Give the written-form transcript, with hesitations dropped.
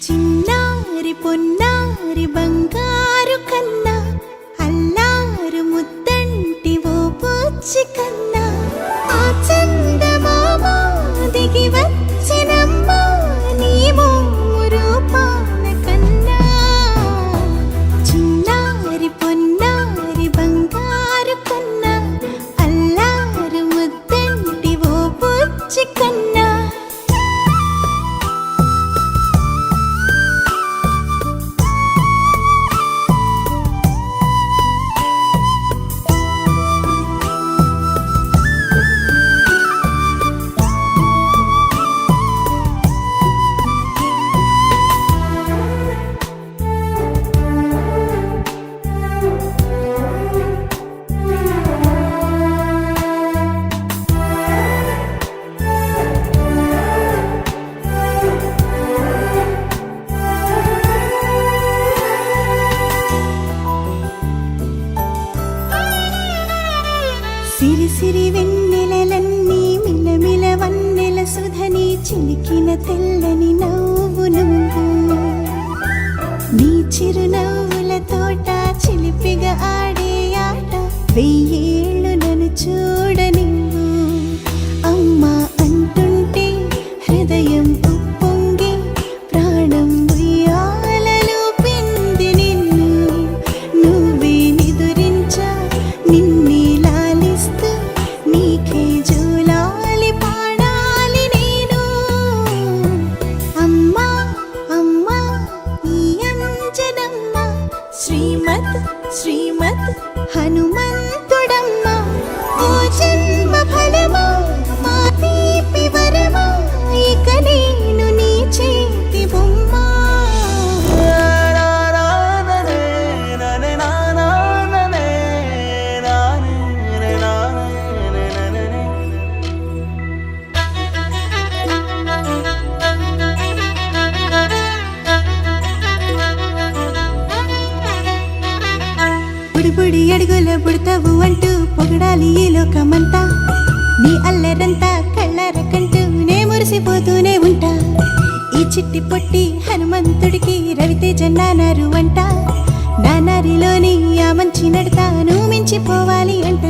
చిన్నారి పొన్నారి బంగారు కన్నా అల్లారు ముద్దంటి ఓ బుచ్చి కన్నా ఆ చందమామ దిగి వచ్చినమ్మా నీ మోము రూపాన కన్నా. చిన్నారి పొన్నారి బంగారు కన్నా అల్లారు ముద్దంటి ఓ బుచ్చి కన్నా. సిరి సిరి వెన్నెలలన్నీ మిలమిల వన్నెల సుధని చిలికిన తెల్లని నవ్వు నువ్వు. నీ చిరునవ్వుల తోట చిలిపిగా ఆడే ఆట వెయ్యేళ్ళు నన్ను చూడనివ్వు. అమ్మా అంటుంటే హృదయం ఉప్పొంగి ప్రాణం ఉయ్యాలలో పిండి నిన్ను. నువ్వే నిదురించా నిన్నే లాలిస్తూ నీకే జూలాలి పాడాలి నేను. అమ్మా అమ్మా ఈ అంజనమ్మ శ్రీమత్ శ్రీమత్ హనుమంతుడమ్మ. ఓ జన్మ ఫలమా మా తీపి వరమా ఇక నేను నీ చేతి బొమ్మ. బుడిబుడి అడుగుల బుడతావు అంటూ పొగడాలి ఈ లోకమంతా. నీ అల్లరంతా కళ్ళరకంటూ నే మురిసిపోతూనే ఉంటా. ఈ చిట్టి పొట్టి హనుమంతుడికి రవితేజ నానారు అంట. నానారిలోని ఆ మంచి నడతా నువ్వు మించిపోవాలి అంట.